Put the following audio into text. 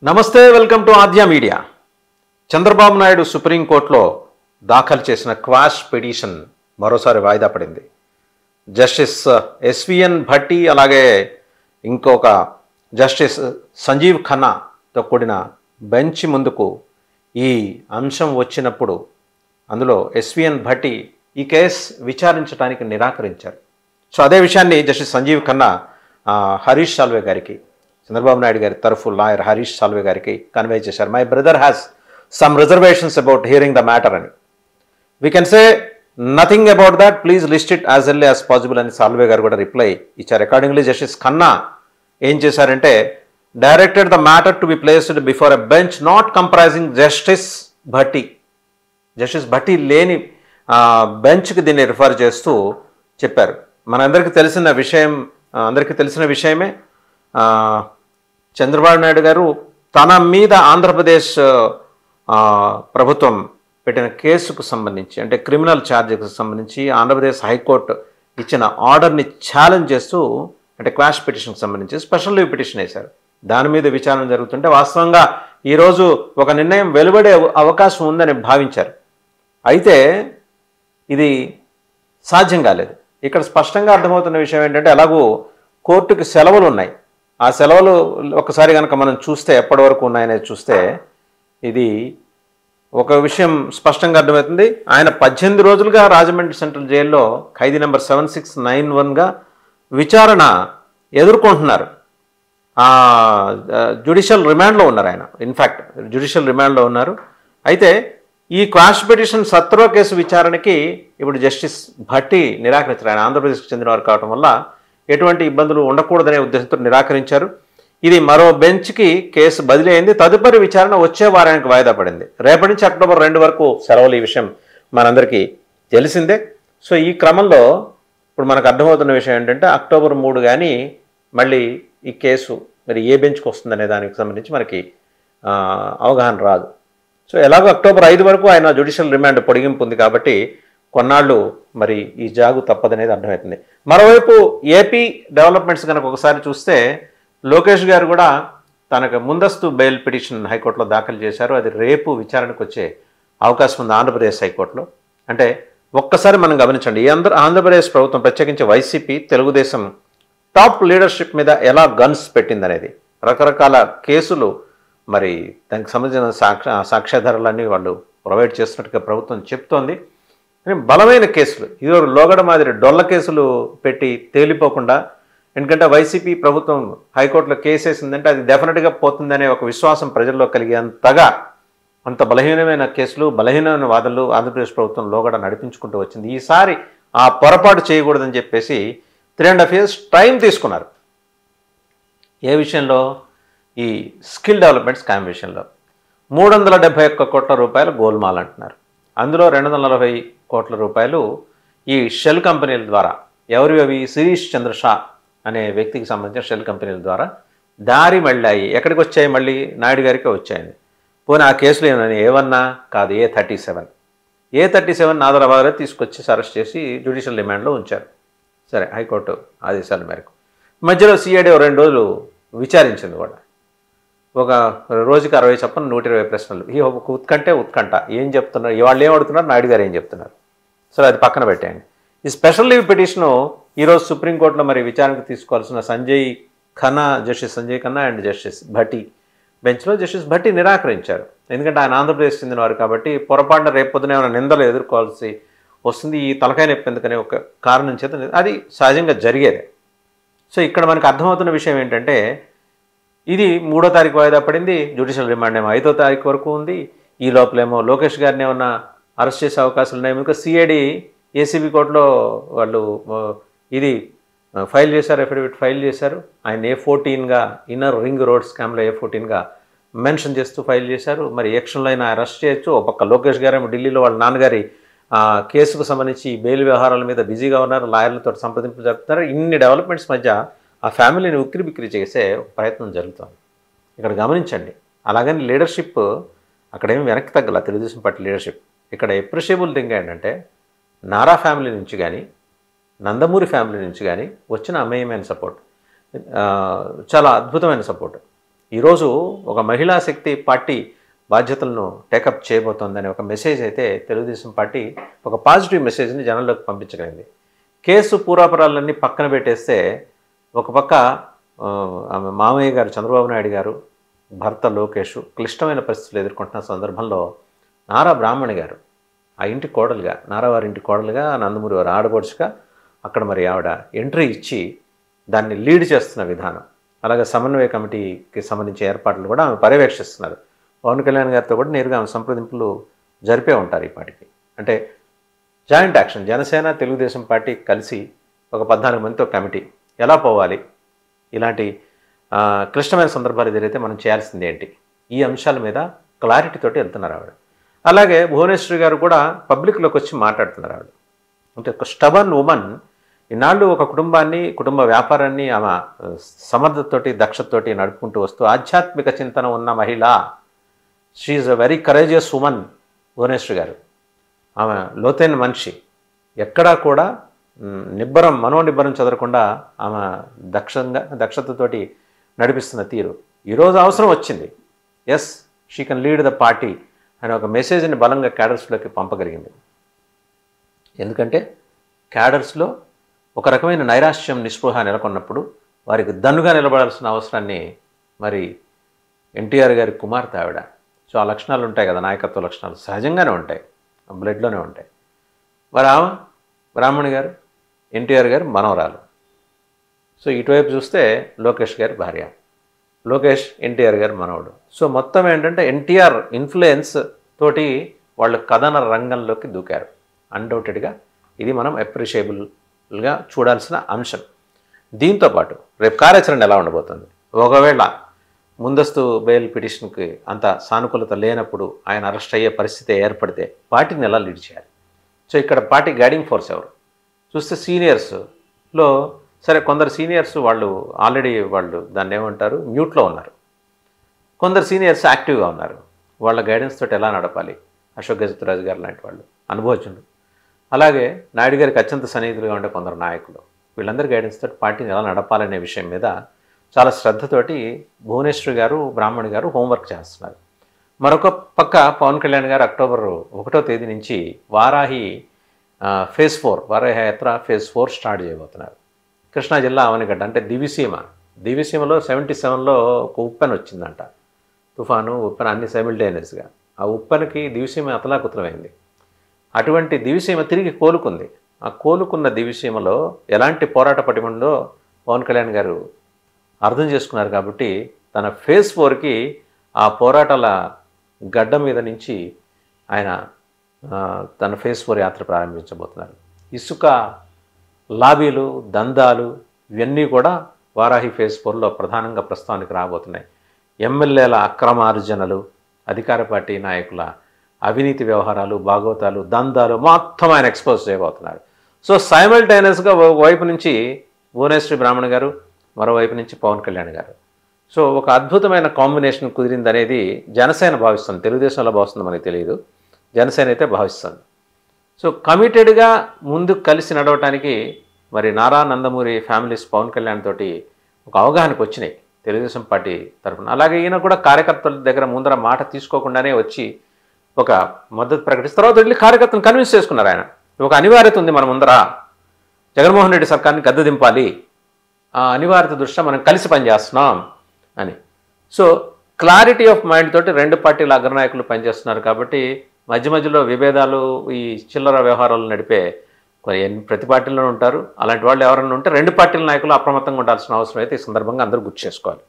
నమస్తే, welcome to Aadya media. Chandrababu Naidu సుప్రీంకోర్టులో దాఖలు చేసిన క్వాష్ పిటిషన్ మరోసారి వాయిదా పడింది. జస్టిస్ ఎస్విఎన్ భట్టి అలాగే ఇంకొక జస్టిస్ సంజీవ్ ఖన్నాతో కూడిన బెంచ్ ముందుకు ఈ అంశం వచ్చినప్పుడు అందులో ఎస్విఎన్ భట్టి ఈ కేసు విచారించడానికి నిరాకరించారు. సో అదే విషయాన్ని జస్టిస్ సంజీవ్ ఖన్నా హరీష్ సాల్వే గారికి, చంద్రబాబు నాయుడు గారి తరఫు లాయర్ హరీష్ సాల్వే గారికి కన్వే చేశారు. My brother has some reservations about hearing the matter అని. We can say nothing about that, please list it as early as possible అని సాల్వే గారు కూడా రిప్లై ఇచ్చారు. అకార్డింగ్లీ జస్టిస్ ఖన్నా ఏం చేశారంటే, directed the matter to be placed before a bench not comprising justice Bhatti. Justice Bhatti లేని బెంచ్కి దీన్ని refer చేస్తూ చెప్పారు. మనందరికీ తెలిసిన విషయమే చంద్రబాబు నాయుడు గారు తన మీద ఆంధ్రప్రదేశ్ ప్రభుత్వం పెట్టిన కేసుకు సంబంధించి, అంటే క్రిమినల్ ఛార్జెస్కి సంబంధించి ఆంధ్రప్రదేశ్ హైకోర్టు ఇచ్చిన ఆర్డర్ని ఛాలెంజ్ చేస్తూ, అంటే క్వాష్ పిటిషన్కి సంబంధించి స్పెషల్ లీవ్ పిటిషన్ వేశారు. దాని మీద విచారణ జరుగుతుంటే వాస్తవంగా ఈరోజు ఒక నిర్ణయం వెలువడే అవకాశం ఉందని భావించారు. అయితే ఇది సాధ్యం కాలేదు. ఇక్కడ స్పష్టంగా అర్థమవుతున్న విషయం ఏంటంటే, ఎలాగూ కోర్టుకి సెలవులు ఉన్నాయి. ఆ సెలవులు ఒకసారి కనుక మనం చూస్తే, ఎప్పటి వరకు ఉన్నాయనేది చూస్తే, ఇది ఒక విషయం స్పష్టంగా అర్థమవుతుంది. ఆయన 18 రోజులుగా రాజమండ్రి సెంట్రల్ జైల్లో ఖైదీ నెంబర్ 7691గా విచారణ ఎదుర్కొంటున్నారు. జ్యుడిషియల్ రిమాండ్లో ఉన్నారు ఆయన. ఇన్ఫ్యాక్ట్ జ్యుడిషియల్ రిమాండ్లో ఉన్నారు. అయితే ఈ క్వాష్ పిటిషన్ సత్వర కేసు విచారణకి ఇప్పుడు జస్టిస్ భట్టి నిరాకరించారు. ఆయన ఆంధ్రప్రదేశ్కి చెందినవారు కావడం వల్ల ఎటువంటి ఇబ్బందులు ఉండకూడదనే ఉద్దేశంతో నిరాకరించారు. ఇది మరో బెంచ్కి కేసు బదిలీ అయింది. తదుపరి విచారణ వచ్చే వారానికి వాయిదా పడింది. రేపటి నుంచి అక్టోబర్ 2 వరకు సెలవులు. ఈ విషయం మనందరికీ తెలిసిందే. సో ఈ క్రమంలో ఇప్పుడు మనకు అర్థమవుతున్న విషయం ఏంటంటే, అక్టోబర్ 3 కానీ మళ్ళీ ఈ కేసు మరి ఏ బెంచ్కి వస్తుందనే దానికి సంబంధించి మనకి అవగాహన రాదు. సో ఎలాగో అక్టోబర్ 5 వరకు ఆయన జ్యుడిషియల్ రిమాండ్ పొడిగింపు ఉంది కాబట్టి కొన్నాళ్ళు మరి ఈ జాగు తప్పదనేది అర్థమవుతుంది. మరోవైపు ఏపీ డెవలప్మెంట్స్ కనుక ఒకసారి చూస్తే, లోకేష్ గారు కూడా తనకు ముందస్తు బెయిల్ పిటిషన్ హైకోర్టులో దాఖలు చేశారు. అది రేపు విచారణకు వచ్చే అవకాశం ఉంది ఆంధ్రప్రదేశ్ హైకోర్టులో. అంటే ఒక్కసారి మనం గమనించండి, ఆంధ్రప్రదేశ్ ప్రభుత్వం ప్రత్యేకించి వైసీపీ తెలుగుదేశం టాప్ లీడర్షిప్ మీద ఎలా గన్స్ పెట్టిందనేది, రకరకాల కేసులు మరి దానికి సంబంధించిన సాక్ష్యాధారాలన్నీ వాళ్ళు ప్రొవైడ్ చేస్తున్నట్టుగా ప్రభుత్వం చెప్తోంది. బలమైన కేసులు, ఇది లోగడ మాదిరి డొల్ల కేసులు పెట్టి తేలిపోకుండా, ఎందుకంటే వైసీపీ ప్రభుత్వం హైకోర్టులో కేసు వేసిందంటే అది డెఫినెట్గా పోతుందనే ఒక విశ్వాసం ప్రజల్లో కలిగేంతగా అంత బలహీనమైన కేసులు, బలహీనమైన వాదనలు ఆంధ్రప్రదేశ్ ప్రభుత్వం లోగడ నడిపించుకుంటూ వచ్చింది. ఈసారి ఆ పొరపాటు చేయకూడదని చెప్పేసి 3.5 years టైం తీసుకున్నారు. ఏ విషయంలో? ఈ స్కిల్ డెవలప్మెంట్ స్కామ్ విషయంలో 371 కోట్ల రూపాయల గోల్మాల్ అంటున్నారు. అందులో 240 కోట్ల రూపాయలు ఈ షెల్ కంపెనీల ద్వారా, ఎవరివి అవి? శిరీష్ చంద్ర షా అనే వ్యక్తికి సంబంధించిన షెల్ కంపెనీల ద్వారా దారి మళ్ళాయి. ఎక్కడికి వచ్చాయి? మళ్ళీ నాయుడు గారికి వచ్చాయండి. పోనీ ఆ కేసులు ఏమన్నా ఏమన్నా కాదు, ఏ37 నాదరాబాద్లో తీసుకొచ్చి అరెస్ట్ చేసి జ్యుడిషియల్ రిమాండ్లో ఉంచారు. సరే, హైకోర్టు ఆదేశాల మేరకు మధ్యలో సిఐడి 2 రోజులు విచారించింది కూడా. ఒక రోజుకి 60 చొప్పున 120 ప్రశ్నలు. ఈ ఒక ఉత్కంఠ ఏం చెప్తున్నారు, వాళ్ళు ఏం అడుగుతున్నారు, నాయుడు గారు ఏం చెప్తున్నారు. సరే, అది పక్కన పెట్టేయండి. ఈ స్పెషల్ లీవ్ పిటిషను ఈరోజు సుప్రీంకోర్టులో మరి విచారణకు తీసుకోవాల్సిన justice Sanjay Khanna and justice Bhatti బెంచ్లో జస్టిస్ భట్టి నిరాకరించారు. ఎందుకంటే ఆయన ఆంధ్రప్రదేశ్ చెందినవారు కాబట్టి పొరపాటున రేపొద్దున ఏమైనా నిందలు ఎదుర్కోవాల్సి వస్తుంది, ఈ తలకాయ నొప్పి ఎందుకనే ఒక కారణం చేత అది సహజంగా జరిగేదే. సో ఇక్కడ మనకు అర్థమవుతున్న విషయం ఏంటంటే, ఇది 3వ తారీఖు వాయిదా పడింది. జ్యుడిషియల్ రిమాండ్ ఏమో 5వ తారీఖు వరకు ఉంది. ఈ లోపలేమో లోకేష్ గారిని ఏమన్నా అరెస్ట్ చేసే అవకాశాలు ఉన్నాయి. ఇంకా సిఐడి ఏసీబీ కోర్టులో వాళ్ళు ఇది ఫైల్ చేశారు, అఫిడవిట్ ఫైల్ చేశారు. ఆయన A14గా ఇన్నర్ రింగ్ రోడ్ స్కామ్లో A14గా మెన్షన్ చేస్తూ ఫైల్ చేశారు. మరి యాక్షన్లో అయినా అరెస్ట్ చేయొచ్చు. ఒక పక్క లోకేష్ గారేమో ఢిల్లీలో వాళ్ళ నాన్నగారి కేసుకు సంబంధించి బెయిల్ వ్యవహారాల మీద బిజీగా ఉన్నారు, లాయర్లతో సంప్రదింపులు జరుపుతున్నారు. ఇన్ని డెవలప్మెంట్స్ మధ్య ఆ ఫ్యామిలీని ఉక్కిరిబిక్కిరి చేసే ప్రయత్నం జరుగుతుంది. ఇక్కడ గమనించండి. అలాగని లీడర్షిప్ అక్కడేమి వెనక్కి తగ్గల తెలుగుదేశం పార్టీ లీడర్షిప్. ఇక్కడ ఎప్రిషియబుల్ థింగ్ ఏంటంటే, నారా ఫ్యామిలీ నుంచి కానీ నందమూరి ఫ్యామిలీ నుంచి కానీ వచ్చిన అమేయమైన సపోర్ట్, చాలా అద్భుతమైన సపోర్ట్. ఈరోజు ఒక మహిళా శక్తి పార్టీ బాధ్యతలను టేకప్ చేయబోతోందనే ఒక మెసేజ్ అయితే తెలుగుదేశం పార్టీ ఒక పాజిటివ్ మెసేజ్ని జనంలోకి పంపించగలిగింది. కేసు పూర్వాపరాలన్నీ పక్కన పెట్టేస్తే ఒక పక్క ఆమె మామయ్య గారు చంద్రబాబు నాయుడు గారు, భర్త లోకేష్ క్లిష్టమైన పరిస్థితులు ఎదుర్కొంటున్న సందర్భంలో నారా బ్రాహ్మణి గారు ఆ ఇంటి కోడలుగా, నారావారి ఇంటి కోడలుగా, నందమూరి వారి ఆడపడుచుగా అక్కడ మరి ఆవిడ ఎంట్రీ ఇచ్చి దాన్ని లీడ్ చేస్తున్న విధానం, అలాగే సమన్వయ కమిటీకి సంబంధించిన ఏర్పాట్లు కూడా ఆమె పర్యవేక్షిస్తున్నారు. పవన్ కళ్యాణ్ గారితో కూడా నేరుగా ఆమె సంప్రదింపులు జరిపే ఉంటారు ఈ పార్టీకి. అంటే joint action, Janasena Telugu Desam party కలిసి ఒక 14 మందితో కమిటీ ఎలా పోవాలి, ఇలాంటి క్లిష్టమైన సందర్భాలు ఎదురైతే మనం చేయాల్సింది ఏంటి, ఈ అంశాల మీద క్లారిటీతోటి వెళ్తున్నారు ఆవిడ. అలాగే భువనేశ్వరి గారు కూడా పబ్లిక్లోకి వచ్చి మాట్లాడుతున్నారు ఆవిడ. అంటే ఒక స్టబర్న్ ఉమన్ ఇన్నాళ్ళు ఒక కుటుంబాన్ని, కుటుంబ వ్యాపారాన్ని ఆమె సమర్థతతోటి, దక్షతతోటి నడుపుకుంటూ వస్తూ ఆధ్యాత్మిక చింతన ఉన్న మహిళ. She is a very courageous woman Bhuvaneswari garu. ఆమె లోతైన మనిషి, ఎక్కడా కూడా మనోనిబ్బరం చదవకుండా ఆమె దక్షతతోటి నడిపిస్తున్న తీరు ఈరోజు అవసరం వచ్చింది. Yes, she can lead the party అనే ఒక మెసేజ్ని బలంగా క్యాడర్స్లోకి పంపగలిగింది. ఎందుకంటే క్యాడర్స్లో ఒక రకమైన నైరాశ్యం, నిస్పృహ నెలకొన్నప్పుడు వారికి దన్నుగా నిలబడాల్సిన అవసరాన్ని మరి ఎన్టీఆర్ గారి కుమార్తె ఆవిడ. సో ఆ లక్షణాలు ఉంటాయి కదా, నాయకత్వ లక్షణాలు సహజంగానే ఉంటాయి, బ్లడ్లోనే ఉంటాయి. మరి ఆమె బ్రాహ్మణి గారు, ఎన్టీఆర్ గారు మనవరాలు. సో ఇటువైపు చూస్తే లోకేష్ గారి భార్య, లోకేష్ ఎన్టీఆర్ గారి మనవడు. సో మొత్తం ఏంటంటే ఎన్టీఆర్ ఇన్ఫ్లుయెన్స్ తోటి వాళ్ళు కథన రంగంలోకి దూకారు. అన్డౌటెడ్గా ఇది మనం అప్రిషియబుల్గా చూడాల్సిన అంశం. దీంతోపాటు రేపు కార్యాచరణ ఎలా ఉండబోతుంది, ఒకవేళ ముందస్తు బెయిల్ పిటిషన్కి అంత సానుకూలత లేనప్పుడు ఆయన అరెస్ట్ అయ్యే పరిస్థితి ఏర్పడితే పార్టీని ఎలా లీడ్ చేయాలి. సో ఇక్కడ పార్టీ గైడింగ్ ఫోర్స్ ఎవరు చూస్తే సీనియర్స్లో సరే కొందరు సీనియర్స్ వాళ్ళు ఆల్రెడీ దాన్ని ఏమంటారు మ్యూట్లో ఉన్నారు, కొందరు సీనియర్స్ యాక్టివ్గా ఉన్నారు. వాళ్ళ గైడెన్స్ తోటి ఎలా నడపాలి, అశోక్ గజపతిరాజు గారు లాంటి వాళ్ళు అనుభవజ్ఞులు, అలాగే నాయుడు గారికి అత్యంత సన్నిహితులుగా ఉండే కొందరు నాయకులు, వీళ్ళందరి గైడెన్స్ తోటి పార్టీని ఎలా నడపాలనే విషయం మీద చాలా శ్రద్ధతోటి భువనేశ్వరి గారు, బ్రాహ్మణి గారు హోంవర్క్ చేస్తున్నారు. మరొక పక్క పవన్ కళ్యాణ్ గారు అక్టోబర్ 1వ తేదీ నుంచి వారాహి ఫేజ్ 4 వారాహి యాత్ర ఫేజ్ 4 స్టార్ట్ చేయబోతున్నారు. కృష్ణా జిల్లా అవనిగడ్డ అంటే దివిసీమలో 77లో ఒక ఉప్పెన వచ్చిందంట, తుఫాను ఉప్పెన అన్ని సైమిల్టేనియస్గా. ఆ ఉప్పెనకి దివిసీమ అతలాకుతలమైంది. అటువంటి దివిసీమ తిరిగి కోలుకుంది. ఆ కోలుకున్న దివిసీమలో ఎలాంటి పోరాట పటిమందో పవన్ కళ్యాణ్ గారు అర్థం చేసుకున్నారు. కాబట్టి తన ఫేజ్ 4కి ఆ పోరాటాల గడ్డ మీద నుంచి ఆయన తన ఫేజ్ 4 యాత్ర ప్రారంభించబోతున్నారు. ఇసుక లాబీలు, దందాలు ఇవన్నీ కూడా వారాహి ఫేజ్ 4లో ప్రధానంగా ప్రస్తావనకు రాబోతున్నాయి. ఎమ్మెల్యేల అక్రమార్జనలు, అధికార పార్టీ నాయకుల అవినీతి వ్యవహారాలు, భాగవతాలు, దందాలు మొత్తం ఆయన ఎక్స్పోజ్ చేయబోతున్నారు. సో సైమల్టైనస్గా ఒకవైపు నుంచి భువనేశ్వరి బ్రాహ్మణ్ గారు, మరోవైపు నుంచి పవన్ కళ్యాణ్ గారు. సో ఒక అద్భుతమైన కాంబినేషన్ కుదిరింది అనేది జనసేన భావిస్తుంది. తెలుగుదేశంలో భావిస్తుంది మనకు తెలియదు, జనసేన అయితే భావిస్తుంది. సో కమిటెడ్గా ముందుకు కలిసి నడవటానికి మరి నారా నందమూరి ఫ్యామిలీస్ పవన్ కళ్యాణ్ తోటి ఒక అవగాహనకు వచ్చినాయి తెలుగుదేశం పార్టీ తరఫున. అలాగే ఈయన కూడా కార్యకర్తల దగ్గర ముందర మాట తీసుకోకుండానే వచ్చి ఒక మద్దతు ప్రకటిస్తే తర్వాత వెళ్ళి కార్యకర్తలను కన్విన్స్ చేసుకున్నారు. ఆయన ఒక అనివార్యత ఉంది మన ముందర, జగన్మోహన్ రెడ్డి సర్కార్ని గద్దె దింపాలి, ఆ అనివార్యత దృష్ట్యా మనం కలిసి పనిచేస్తున్నాం అని. సో క్లారిటీ ఆఫ్ మైండ్ తోటి రెండు పార్టీల అగ్రనాయకులు పనిచేస్తున్నారు. కాబట్టి మధ్యలో విభేదాలు, ఈ చిల్లర వ్యవహారాలు నడిపే ప్రతి పార్టీలోనూ ఉంటారు. అలాంటి వాళ్ళు ఎవరైనా ఉంటే రెండు పార్టీల నాయకులు అప్రమత్తంగా ఉండాల్సిన అవసరం అయితే ఈ సందర్భంగా అందరూ గుర్తు చేసుకోవాలి.